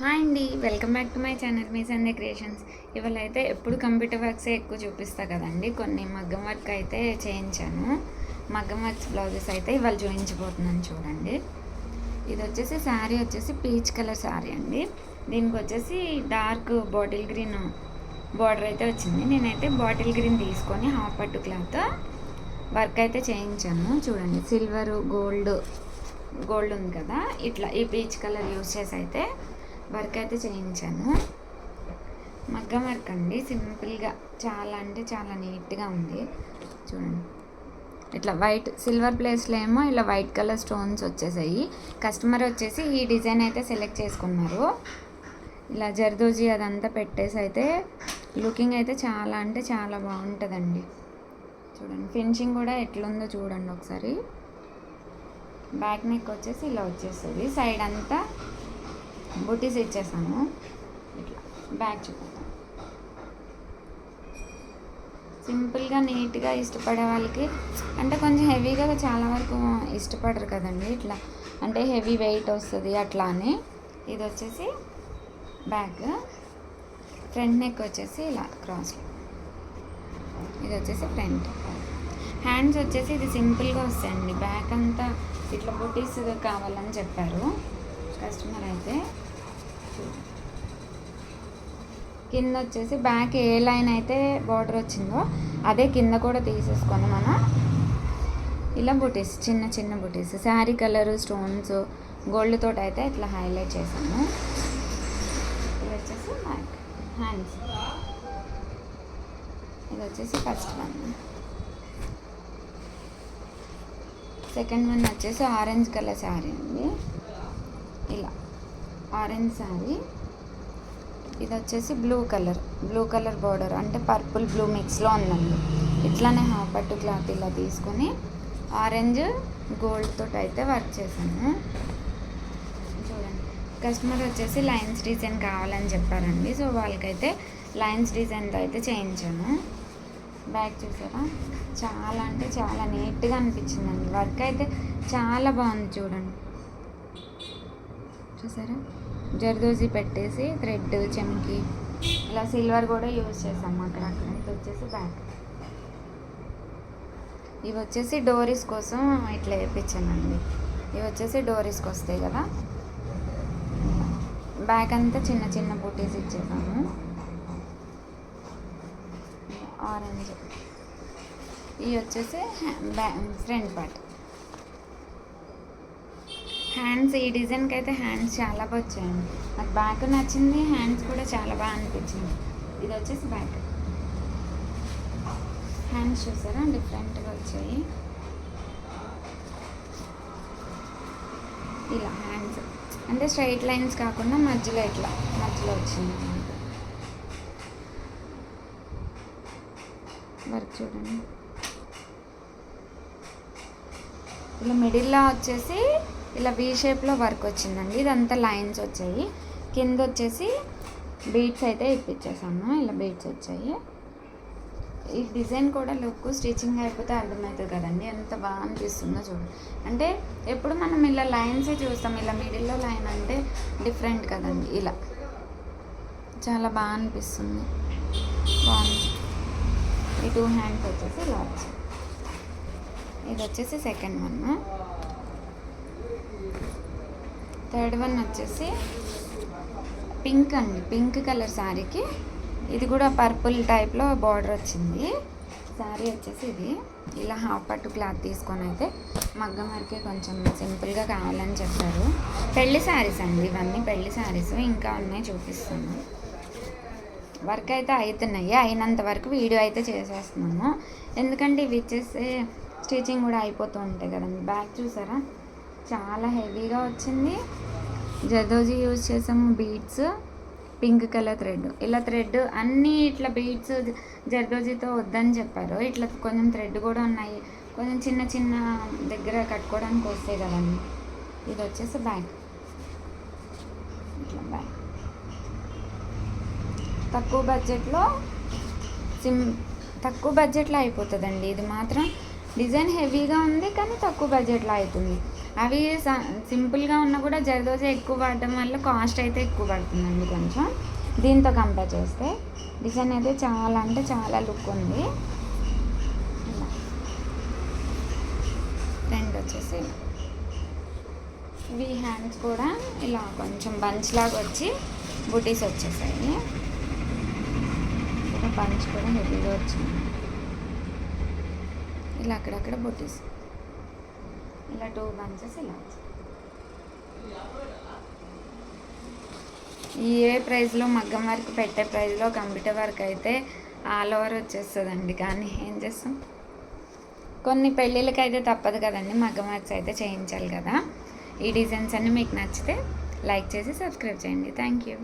Hi అండి, welcome back to my channel me Sandhya creations. ఇవాళ అయితే ఎప్పుడు కంప్యూటర్ వర్క్సే ఎక్కువ చూపిస్తా కదండి. కొన్ని మగ్గం వర్క్ అయితే చేయించాను. మగ్గం వర్క్స్ బ్లౌజెస్ అయితే ఇవాళ చూపించబోతున్నాను చూడండి. ఇది వచ్చేసి శారీ వచ్చేసి పీచ్ కలర్ శారీ అండి. దీనికి వచ్చేసి డార్క్ బాటిల్ గ్రీన్ బార్డర్ అయితే వచ్చింది. నేనైతే బాటిల్ గ్రీన్ తీసుకొని హాఫ్ పట్టు క్లాత్ వర్క్ అయితే చేయించాను చూడండి. సిల్వర్ గోల్డ్ ఉంది కదా, ఇట్లా ఈ పీచ్ కలర్ యూస్ చేసి అయితే వర్క్ అయితే చేయించాను. మగ్గం వర్క్ అండి, సింపుల్గా చాలా అంటే చాలా నీట్గా ఉంది చూడండి. ఇట్లా వైట్ సిల్వర్ ప్లేస్లో ఏమో ఇలా వైట్ కలర్ స్టోన్స్ వచ్చేసాయి. కస్టమర్ వచ్చేసి ఈ డిజైన్ అయితే సెలెక్ట్ చేసుకున్నారు. ఇలా జర్దోజీ అదంతా పెట్టేసి అయితే లుకింగ్ అయితే చాలా అంటే చాలా బాగుంటుందండి చూడండి. ఫినిషింగ్ కూడా ఎట్లుందో చూడండి ఒకసారి. బ్యాక్ నెక్ వచ్చేసి ఇలా వచ్చేస్తుంది. సైడ్ అంతా బుటీస్ ఇచ్చేసాను. ఇట్లా బ్యాక్ చూపిస్తాను. సింపుల్గా నీట్గా ఇష్టపడే వాళ్ళకి అంటే కొంచెం హెవీగా చాలా వరకు ఇష్టపడరు కదండి. ఇట్లా అంటే హెవీ వెయిట్ వస్తుంది అట్లా అని. ఇది వచ్చేసి బ్యాక్, ఫ్రంట్ నెక్ వచ్చేసి ఇలా క్రాస్. ఇది వచ్చేసి ఫ్రంట్. హ్యాండ్స్ వచ్చేసి ఇది సింపుల్గా వస్తాయండి. బ్యాక్ అంతా ఇట్లా బుటీస్ కావాలని చెప్పారు కస్టమర్ అయితే. కింద వచ్చేసి బ్యాక్ ఏ లైన్ అయితే బార్డర్ వచ్చిందో అదే కింద కూడా తీసేసుకొని మనం ఇలా బుటీస్ చిన్న చిన్న బుటీస్ శారీ కలరు స్టోన్స్ గోల్డ్ తోటి అయితే ఇట్లా హైలైట్ చేసాము. ఇది వచ్చేసి బ్యాక్ హ్యాండ్స్. ఇది వచ్చేసి ఫస్ట్ వన్. సెకండ్ వన్ వచ్చేసి ఆరెంజ్ కలర్ శారీ అండి. ఇలా ఆరెంజ్ శారీ. ఇది వచ్చేసి బ్లూ కలర్ బార్డర్ అంటే పర్పుల్ బ్లూ మిక్స్లో ఉందండి. ఇట్లానే హాఫ్ పట్టు క్లాత్ ఇలా తీసుకొని ఆరెంజ్ గోల్డ్ తోటి అయితే వర్క్ చేశాను చూడండి. కస్టమర్ వచ్చేసి లైన్స్ డిజైన్ కావాలని చెప్పారండి. సో వాళ్ళకైతే లైన్స్ డిజైన్తో అయితే చేయించాను. బ్యాక్ చూసారా, చాలా అంటే చాలా నీట్గా అనిపించిందండి. వర్క్ అయితే చాలా బాగుంది చూడండి. చూసారా, జర్దోజీ పెట్టేసి థ్రెడ్ చెమ్కి ఇలా సిల్వర్ కూడా యూజ్ చేసాము అక్కడక్కడ. ఇది వచ్చేసి బ్యాక్. ఇవి వచ్చేసి డోరీస్ కోసం ఇట్లా వేయించానండి. ఇవి వచ్చేసి డోరీస్కి వస్తాయి కదా. బ్యాక్ అంతా చిన్న చిన్న బూటీస్ ఇచ్చేసాము. ఆరెంజ్. ఇవి వచ్చేసి ఫ్రంట్ పార్ట్. హ్యాండ్స్ ఈ డిజైన్కి అయితే హ్యాండ్స్ చాలా బాగా వచ్చాయండి. నాకు బ్యాక్ నచ్చింది, హ్యాండ్స్ కూడా చాలా బాగా అనిపించింది. ఇది వచ్చేసి బ్యాక్. హ్యాండ్స్ చూసారా డిఫరెంట్గా వచ్చాయి. ఇలా హ్యాండ్స్ అంటే స్ట్రైట్ లైన్స్ కాకుండా మధ్యలో వచ్చింది వర్క్ చూడండి. ఇలా మిడిల్లో వచ్చేసి ఇలా వీ షేప్లో వర్క్ వచ్చిందండి. ఇదంతా లైన్స్ వచ్చాయి. కింద వచ్చేసి బీడ్స్ అయితే ఇప్పించేసాము. ఇలా బీడ్స్ వచ్చాయి. ఈ డిజైన్ కూడా లుక్ స్టిచ్చింగ్ అయిపోతే అర్థమవుతుంది కదండి, ఎంత బాగా అనిపిస్తుందో చూడండి. అంటే ఎప్పుడు మనం ఇలా లైన్సే చూస్తాం, ఇలా మిడిల్లో లైన్ అంటే డిఫరెంట్ కదండి. ఇలా చాలా బాగా అనిపిస్తుంది, బాగుంది. ఈ టూ హ్యాండ్స్ వచ్చేసి ఇలా వచ్చాయి. ఇది వచ్చేసి సెకండ్ వన్. థర్డ్ వన్ వచ్చేసి పింక్ అండి, పింక్ కలర్ శారీకి ఇది కూడా పర్పుల్ టైప్లో బార్డర్ వచ్చింది. శారీ వచ్చేసి ఇది ఇలా హాఫ్ పట్టు క్లాత్ తీసుకొని అయితే మగ్గం వరకే కొంచెం సింపుల్గా కావాలని చెప్పారు. పెళ్లి శారీస్ అండి ఇవన్నీ, పెళ్లి శారీస్ ఇంకా ఉన్నాయి చూపిస్తాను. వర్క్ అయితే అవుతున్నాయి, అయినంత వరకు వీడియో అయితే చేసేస్తున్నాను. ఎందుకంటే ఇవి ఇచ్చేస్తే స్టిచ్చింగ్ కూడా అయిపోతూ ఉంటాయి కదండి. బ్యాక్ చూసారా, చాలా హెవీగా వచ్చింది. జర్దోజీ యూజ్ చేసాము. Beads, pink colour thread. ఇలా థ్రెడ్ అన్నీ ఇట్లా బీడ్స్ జర్దోజీతో వద్దని చెప్పారు. ఇట్లా కొంచెం థ్రెడ్ కూడా ఉన్నాయి, కొంచెం చిన్న చిన్న దగ్గర కట్టుకోవడానికి వస్తాయి కదండి. ఇది వచ్చేసి బ్యాక్. ఇట్లా బ్యాక్ తక్కువ బడ్జెట్లో అయిపోతుందండి. ఇది మాత్రం డిజైన్ హెవీగా ఉంది కానీ తక్కువ బడ్జెట్లో అవుతుంది. అవి సింపుల్గా ఉన్నా కూడా జరదోజ ఎక్కువ వాడడం వల్ల కాస్ట్ అయితే ఎక్కువ పడుతుందండి కొంచెం. దీంతో కంపేర్ చేస్తే డిజైన్ అయితే చాలా అంటే చాలా లుక్ ఉంది. ఇలా ఫ్రంట్ వచ్చేసి ఇవి హ్యాండ్స్ కూడా ఇలా కొంచెం బంచ్ లాగా వచ్చి బుటీస్ వచ్చేసాయి. ఇలా బంచ్ కూడా హెవీగా వచ్చింది. ఇలా అక్కడక్కడ బుటీస్, ఇలా 2 బంచెస్ ఇలా వచ్చాయి. ఏ ప్రైస్లో మగ్గం వర్క్ పెట్టే ప్రైస్లో కంప్యూటర్ వర్క్ అయితే ఆల్ ఓవర్ వచ్చేస్తుందండి. కానీ ఏం చేస్తాం, కొన్ని పెళ్ళిళ్ళకి అయితే తప్పదు కదండి, మగ్గం వర్క్స్ అయితే చేయించాలి కదా. ఈ డిజైన్స్ అన్నీ మీకు నచ్చితే లైక్ చేసి సబ్స్క్రైబ్ చేయండి. Thank you.